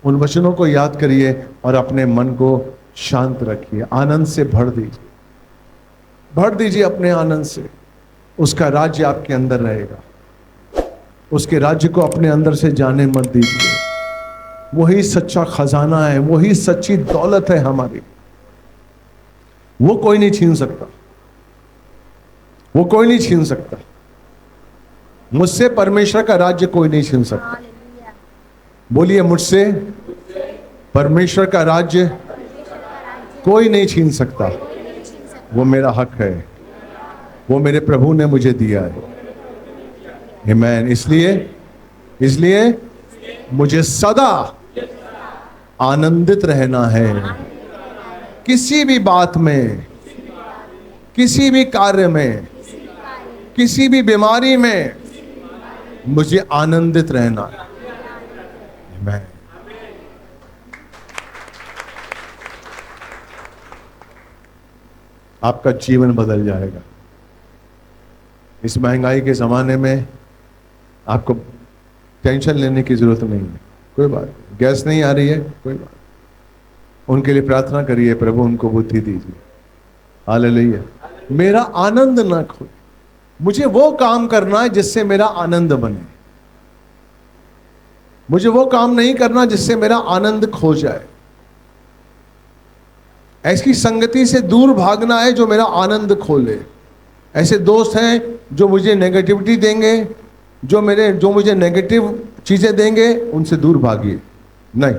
उन वचनों को याद करिए और अपने मन को शांत रखिए। आनंद से भर दीजिए अपने आनंद से। उसका राज्य आपके अंदर रहेगा। उसके राज्य को अपने अंदर से जाने मत दीजिए। वही सच्चा खजाना है, वही सच्ची दौलत है हमारी। वो कोई नहीं छीन सकता, वो कोई नहीं छीन सकता। मुझसे परमेश्वर का राज्य कोई नहीं छीन सकता। बोलिए, मुझसे परमेश्वर का राज्य कोई नहीं छीन सकता। वो मेरा हक है, वो मेरे प्रभु ने मुझे दिया है। आमीन। इसलिए मुझे सदा आनंदित रहना है। किसी भी बात में, किसी भी कार्य में, किसी भी बीमारी में मुझे आनंदित रहना है। आमीन। आपका जीवन बदल जाएगा। इस महंगाई के ज़माने में आपको टेंशन लेने की ज़रूरत नहीं है। कोई बात नहीं, गैस नहीं आ रही है, कोई बात, उनके लिए प्रार्थना करिए, प्रभु उनको बुद्धि दीजिए। हालेलुया। मेरा आनंद ना खोए। मुझे वो काम करना है जिससे मेरा आनंद बने। मुझे वो काम नहीं करना जिससे मेरा आनंद खो जाए। ऐसी संगति से दूर भागना है जो मेरा आनंद खो ले। ऐसे दोस्त हैं जो मुझे नेगेटिविटी देंगे, जो मुझे नेगेटिव चीजें देंगे, उनसे दूर भागिए। नहीं,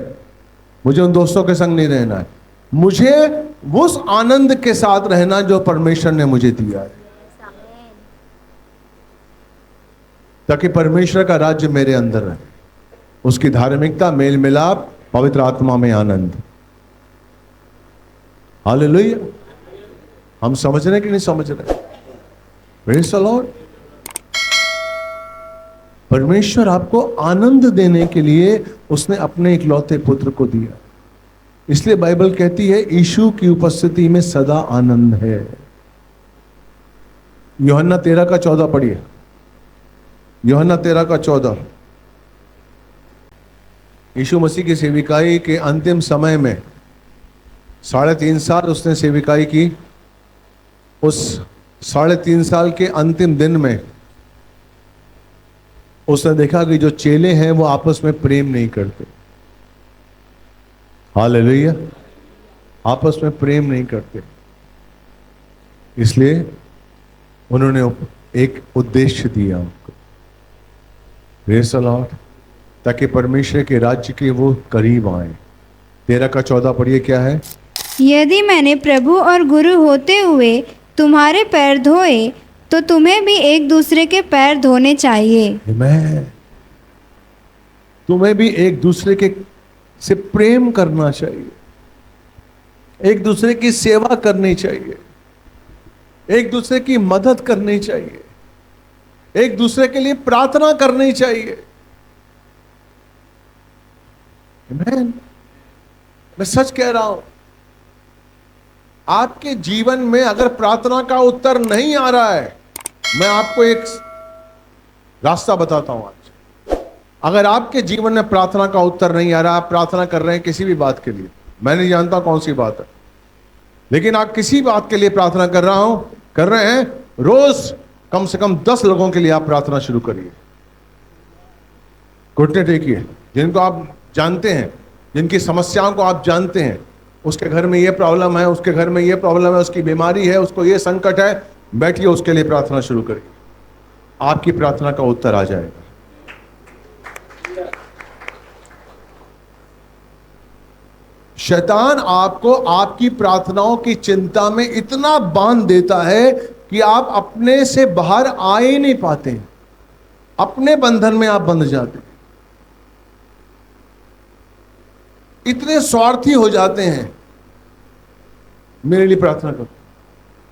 मुझे उन दोस्तों के संग नहीं रहना है, मुझे उस आनंद के साथ रहना जो परमेश्वर ने मुझे दिया है, ताकि परमेश्वर का राज्य मेरे अंदर रहे, उसकी धार्मिकता, मेल मिलाप, पवित्र आत्मा में आनंद। हालेलुया। हम समझ रहे कि नहीं समझ रहे? Praise the Lord. परमेश्वर आपको आनंद देने के लिए उसने अपने इकलौते पुत्र को दिया। इसलिए बाइबल कहती है यीशु की उपस्थिति में सदा आनंद है। यूहन्ना 13:14 पढ़िए। यूहन्ना 13:14। यीशु मसीह की सेविकाई के अंतिम समय में 3.5 साल उसने सेविकाई की। उस 3.5 साल के अंतिम दिन में उसने देखा कि जो चेले हैं वो आपस में प्रेम नहीं करते। हालेलुया। आपस में प्रेम नहीं करते, इसलिए उन्होंने एक उद्देश्य दिया उनको, प्रेज़ द लॉर्ड, ताकि परमेश्वर के राज्य के वो करीब आए। 13:14 पढ़िए, क्या है? यदि मैंने प्रभु और गुरु होते हुए तुम्हारे पैर धोए तो तुम्हें भी एक दूसरे के पैर धोने चाहिए। आमीन। तुम्हें भी एक दूसरे के से प्रेम करना चाहिए, एक दूसरे की सेवा करनी चाहिए, एक दूसरे की मदद करनी चाहिए, एक दूसरे के लिए प्रार्थना करनी चाहिए। आमीन। मैं सच कह रहा हूं, आपके जीवन में अगर प्रार्थना का उत्तर नहीं आ रहा है, मैं आपको एक रास्ता बताता हूं आज। अगर आपके जीवन में प्रार्थना का उत्तर नहीं आ रहा, आप प्रार्थना कर रहे हैं किसी भी बात के लिए, मैं नहीं जानता कौन सी बात है, लेकिन आप किसी बात के लिए प्रार्थना कर रहे हैं, रोज कम से कम 10 लोगों के लिए आप प्रार्थना शुरू करिए। घुटने टेकिए, जिनको आप जानते हैं, जिनकी समस्याओं को आप जानते हैं, उसके घर में ये प्रॉब्लम है, उसके घर में ये प्रॉब्लम है, उसकी बीमारी है, उसको ये संकट है, बैठिए उसके लिए प्रार्थना शुरू करिए। आपकी प्रार्थना का उत्तर आ जाएगा। शैतान आपको आपकी प्रार्थनाओं की चिंता में इतना बांध देता है कि आप अपने से बाहर आ ही नहीं पाते, अपने बंधन में आप बंध जाते, इतने स्वार्थी हो जाते हैं। मेरे लिए प्रार्थना करो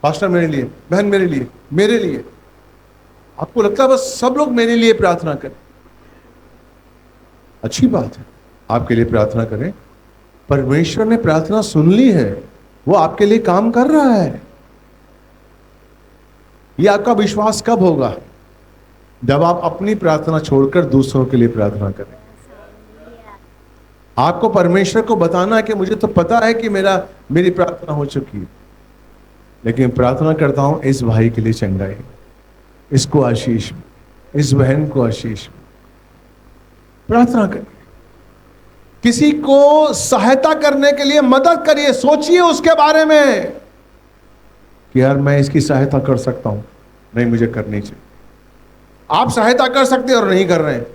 पास्टर, मेरे लिए, बहन मेरे लिए, मेरे लिए। आपको लगता है बस सब लोग मेरे लिए प्रार्थना करें। अच्छी बात है, आपके लिए प्रार्थना करें। परमेश्वर ने प्रार्थना सुन ली है, वो आपके लिए काम कर रहा है। ये आपका विश्वास कब होगा? जब आप अपनी प्रार्थना छोड़कर दूसरों के लिए प्रार्थना करें। आपको परमेश्वर को बताना है कि मुझे तो पता है कि मेरी प्रार्थना हो चुकी है, लेकिन प्रार्थना करता हूं इस भाई के लिए चंगाई, इसको आशीष, इस बहन को आशीष। प्रार्थना करिए, किसी को सहायता करने के लिए मदद करिए। सोचिए उसके बारे में कि यार मैं इसकी सहायता कर सकता हूं, नहीं मुझे करनी चाहिए। आप सहायता कर सकते और नहीं कर रहे हैं,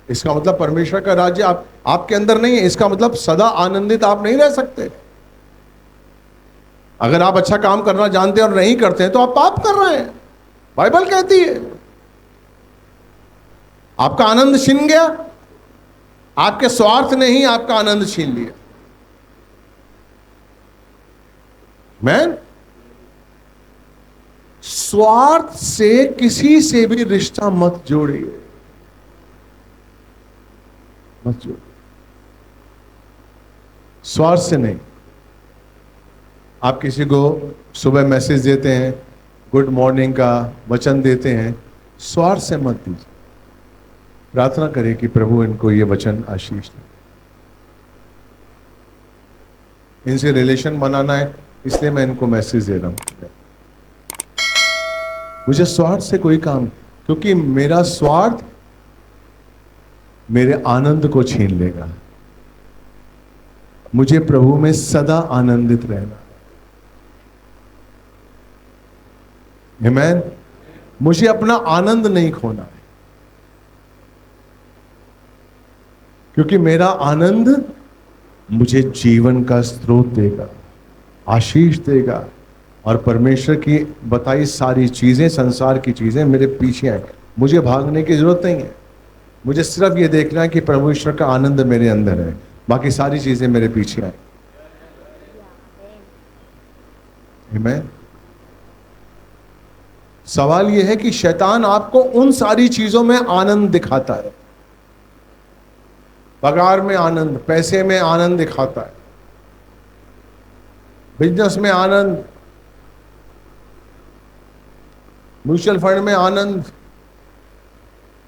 इसका मतलब परमेश्वर का राज्य आपके अंदर नहीं है। इसका मतलब सदा आनंदित आप नहीं रह सकते। अगर आप अच्छा काम करना जानते हैं और नहीं करते हैं तो आप पाप कर रहे हैं, बाइबल कहती है। आपका आनंद छीन गया, आपके स्वार्थ ने ही आपका आनंद छीन लिया। मैन, स्वार्थ से किसी से भी रिश्ता मत जोड़िए, मत जोड़िए, स्वार्थ से नहीं। आप किसी को सुबह मैसेज देते हैं, गुड मॉर्निंग का वचन देते हैं, स्वार्थ से मत दीजिए। प्रार्थना करें कि प्रभु इनको ये वचन आशीष दे। इनसे रिलेशन बनाना है, इसलिए मैं इनको मैसेज दे रहा हूं। मुझे स्वार्थ से कोई काम, क्योंकि मेरा स्वार्थ मेरे आनंद को छीन लेगा। मुझे प्रभु में सदा आनंदित रहना। आमीन। मुझे अपना आनंद नहीं खोना है। क्योंकि मेरा आनंद मुझे जीवन का स्रोत देगा, आशीष देगा, और परमेश्वर की बताई सारी चीजें, संसार की चीजें मेरे पीछे आए। मुझे भागने की जरूरत नहीं है, मुझे सिर्फ ये देखना है कि परमेश्वर का आनंद मेरे अंदर है, बाकी सारी चीजें मेरे पीछे आए। आमीन। सवाल यह है कि शैतान आपको उन सारी चीजों में आनंद दिखाता है, पगार में आनंद, पैसे में आनंद दिखाता है, बिजनेस में आनंद, म्यूचुअल फंड में आनंद,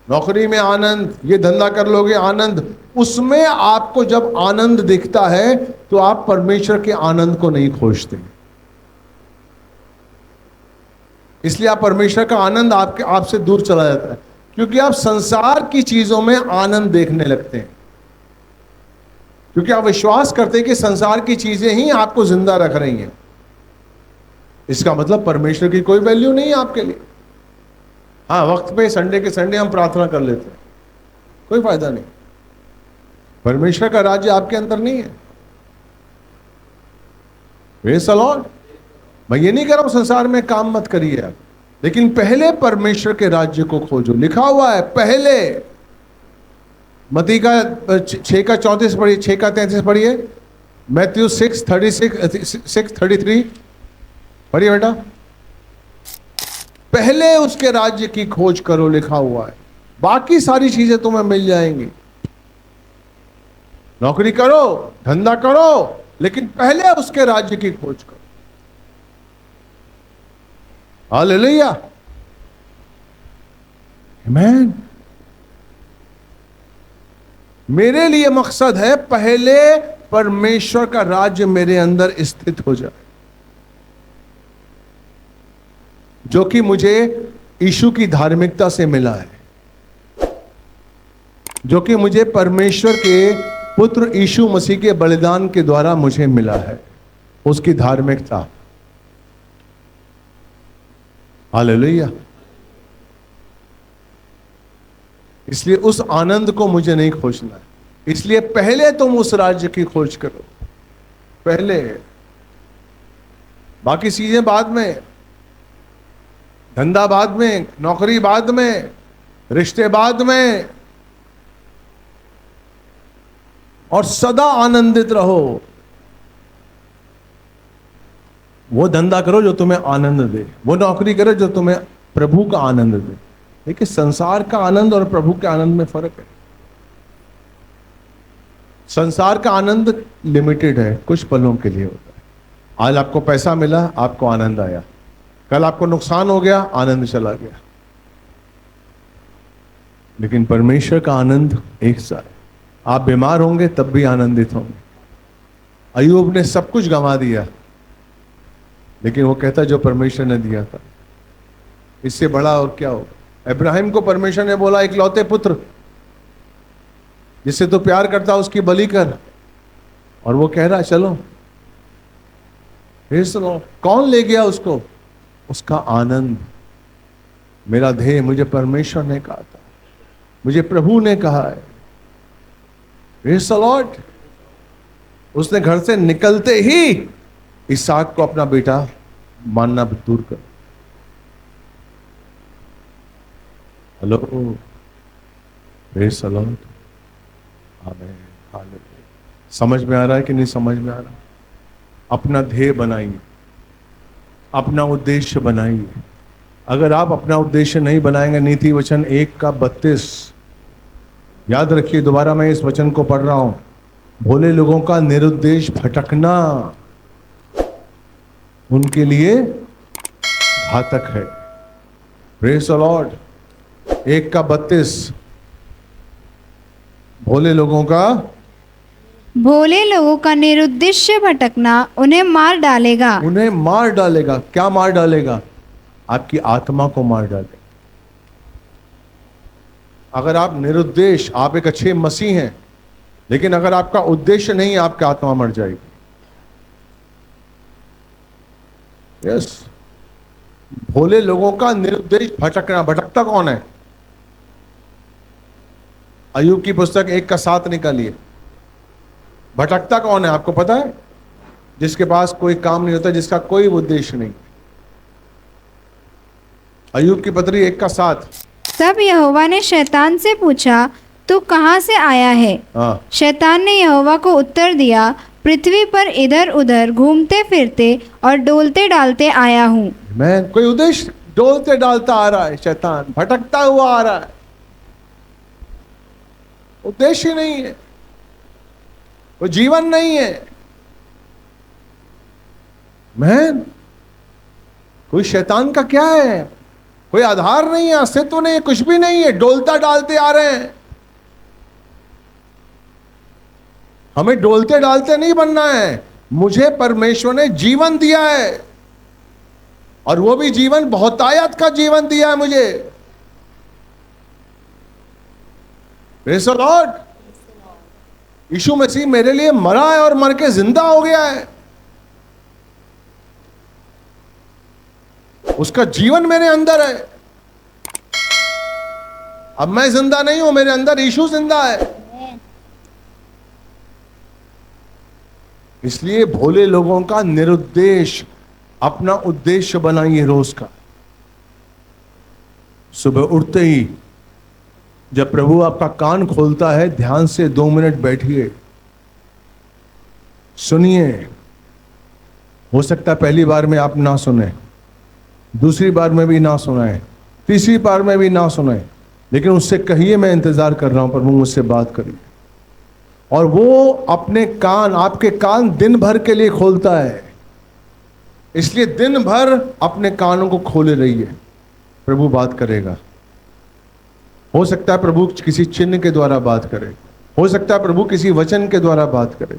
नौकरी में आनंद, ये धंधा कर लोगे आनंद। उसमें आपको जब आनंद दिखता है तो आप परमेश्वर के आनंद को नहीं खोजते, इसलिए आप परमेश्वर का आनंद आपसे दूर चला जाता है, क्योंकि आप संसार की चीजों में आनंद देखने लगते हैं, क्योंकि आप विश्वास करते हैं कि संसार की चीजें ही आपको जिंदा रख रही हैं। इसका मतलब परमेश्वर की कोई वैल्यू नहीं है आपके लिए। हाँ, वक्त पे संडे के संडे हम प्रार्थना कर लेते हैं, कोई फायदा नहीं, परमेश्वर का राज्य आपके अंदर नहीं है। Praise the Lord. मैं ये नहीं कह रहा हूं संसार में काम मत करिए आप, लेकिन पहले परमेश्वर के राज्य को खोजो। लिखा हुआ है पहले, मत्ती का 6:34 पढ़िए, 6:33 पढ़िए, मैथ्यू 6:33 पढ़िए बेटा। पहले उसके राज्य की खोज करो, लिखा हुआ है, बाकी सारी चीजें तुम्हें मिल जाएंगी। नौकरी करो, धंधा करो, लेकिन पहले उसके राज्य की खोज करो। हालेलुया, आमीन। मेरे लिए मकसद है पहले परमेश्वर का राज्य मेरे अंदर स्थित हो जाए, जो कि मुझे यीशु की धार्मिकता से मिला है, जो कि मुझे परमेश्वर के पुत्र यीशु मसीह के बलिदान के द्वारा मुझे मिला है, उसकी धार्मिकता। हालेलुया। इसलिए उस आनंद को मुझे नहीं खोजना है, इसलिए पहले तुम उस राज्य की खोज करो, पहले, बाकी चीजें बाद में, धंधा बाद में, नौकरी बाद में, रिश्ते बाद में, और सदा आनंदित रहो। वो धंधा करो जो तुम्हें आनंद दे, वो नौकरी करो जो तुम्हें प्रभु का आनंद दे। देखिए, संसार का आनंद और प्रभु के आनंद में फर्क है। संसार का आनंद लिमिटेड है, कुछ पलों के लिए होता है। आज आपको पैसा मिला, आपको आनंद आया, कल आपको नुकसान हो गया, आनंद चला गया। लेकिन परमेश्वर का आनंद एक सा है। आप बीमार होंगे तब भी आनंदित होंगे। अय्यूब ने सब कुछ गंवा दिया, लेकिन वो कहता जो परमेश्वर ने दिया था, इससे बड़ा और क्या होगा। इब्राहिम को परमेश्वर ने बोला, इकलौते पुत्र जिससे तो प्यार करता उसकी बलि कर, और वो कह रहा चलो। कौन ले गया उसको? उसका आनंद। मेरा ध्येय मुझे परमेश्वर ने कहा था, मुझे प्रभु ने कहा है। Praise the Lord. उसने घर से निकलते ही इसहाक को अपना बेटा मानना दूर कर। Hello, praise the Lord. आमीन, हालेलुया। समझ में आ रहा है कि नहीं समझ में आ रहा? अपना ध्येय बनाइए, अपना उद्देश्य बनाइए। अगर आप अपना उद्देश्य नहीं बनाएंगे, नीति वचन 1:32 याद रखिए। दोबारा मैं इस वचन को पढ़ रहा हूं। भोले लोगों का निरुद्देश भटकना उनके लिए घातक है। Praise the Lord. 1:32 भोले लोगों का निरुद्देश्य भटकना उन्हें मार डालेगा। उन्हें मार डालेगा। क्या मार डालेगा? आपकी आत्मा को मार डालेगा। अगर आप निरुद्देश, आप एक अच्छे मसीह हैं, लेकिन अगर आपका उद्देश्य नहीं है, आपकी आत्मा मर जाएगी। यस, भोले लोगों का निरुद्देश भटकना। भटकता कौन है? अय्यूब की पुस्तक 1:7 निकालिए। भटकता कौन है आपको पता है? जिसके पास कोई काम नहीं होता, जिसका कोई उद्देश्य नहीं। अय्यूब की पत्री 1:7। तब यहोवा ने शैतान से पूछा, तू कहाँ से आया है? हाँ, शैतान ने यहोवा को उत्तर दिया, पृथ्वी पर इधर उधर घूमते फिरते और डोलते डालते आया हूँ। मैं कोई उद्देश्य, डोलते डालता आ रहा है शैतान, भटकता हुआ आ रहा है, उद्देश्य नहीं है, वो जीवन नहीं है। मैं कोई शैतान का क्या है? कोई आधार नहीं है, अस्तित्व नहीं है, कुछ भी नहीं है, डोलता डालते आ रहे हैं। हमें डोलते डालते नहीं बनना है। मुझे परमेश्वर ने जीवन दिया है, और वो भी जीवन बहुतायत का जीवन दिया है मुझे। Praise the lord. Yeshu Masih मेरे लिए मरा है और मर के जिंदा हो गया है। उसका जीवन मेरे अंदर है। अब मैं जिंदा नहीं हूं, मेरे अंदर यीशु जिंदा है। इसलिए भोले लोगों का निरुद्देश्य अपना उद्देश्य बनाइए रोज का। सुबह उठते ही जब प्रभु आपका कान खोलता है, ध्यान से 2 मिनट बैठिए, सुनिए। हो सकता है पहली बार में आप ना सुने, दूसरी बार में भी ना सुनाए, तीसरी बार में भी ना सुनाए, लेकिन उससे कहिए मैं इंतजार कर रहा हूं, प्रभु मुझसे बात करिए। और वो अपने कान, आपके कान दिन भर के लिए खोलता है। इसलिए दिन भर अपने कानों को खोले रहिए, प्रभु बात करेगा। हो सकता है प्रभु किसी चिन्ह के द्वारा बात करे, हो सकता है प्रभु किसी वचन के द्वारा बात करे,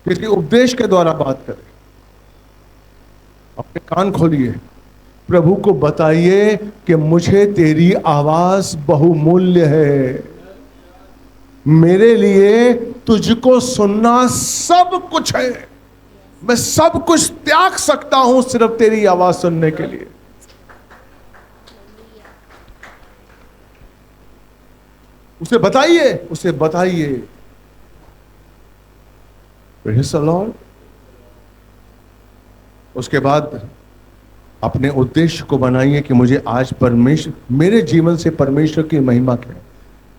किसी उपदेश के द्वारा बात करे। अपने कान खोलिए, प्रभु को बताइए कि मुझे तेरी आवाज बहुमूल्य है, मेरे लिए तुझको सुनना सब कुछ है, मैं सब कुछ त्याग सकता हूं सिर्फ तेरी आवाज सुनने के लिए। उसे बताइए, उसे बताइए। Praise the Lord. उसके बाद अपने उद्देश्य को बनाइए कि मुझे आज परमेश्वर, मेरे जीवन से परमेश्वर की महिमा क्या है।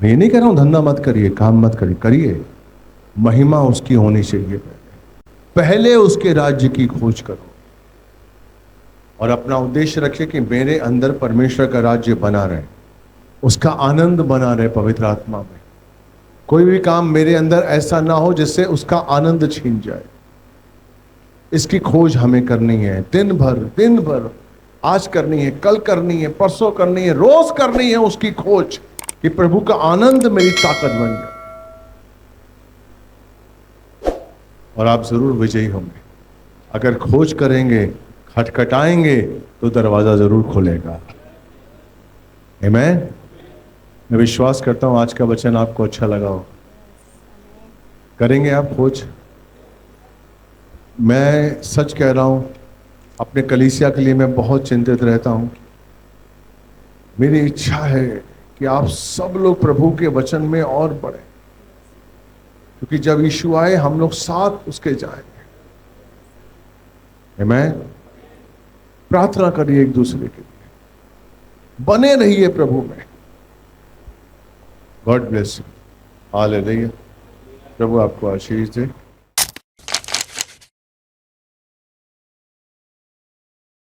मैं ये नहीं कह रहा हूं धंधा मत करिए, काम मत करिए, करिए, महिमा उसकी होनी चाहिए। पहले उसके राज्य की खोज करो और अपना उद्देश्य रखिए कि मेरे अंदर परमेश्वर का राज्य बना रहे, उसका आनंद बना रहे पवित्र आत्मा में। कोई भी काम मेरे अंदर ऐसा ना हो जिससे उसका आनंद छीन जाए। इसकी खोज हमें करनी है, दिन भर, आज करनी है, कल करनी है, परसों करनी है, रोज करनी है उसकी खोज, कि प्रभु का आनंद मेरी ताकत बन जाए। और आप जरूर विजयी होंगे। अगर खोज करेंगे, खटखटाएंगे तो दरवाजा जरूर खुलेगा। आमीन। मैं विश्वास करता हूं आज का वचन आपको अच्छा लगा हो। करेंगे आप खोज? मैं सच कह रहा हूं, अपने कलीसिया के लिए मैं बहुत चिंतित रहता हूं। मेरी इच्छा है कि आप सब लोग प्रभु के वचन में और बढ़े, क्योंकि जब यीशु आए हम लोग साथ उसके जाएंगे। आमीन। प्रार्थना करिए एक दूसरे के लिए, बने रहिए प्रभु में। God bless you. हालेलुया। प्रभु आपको आशीष दे।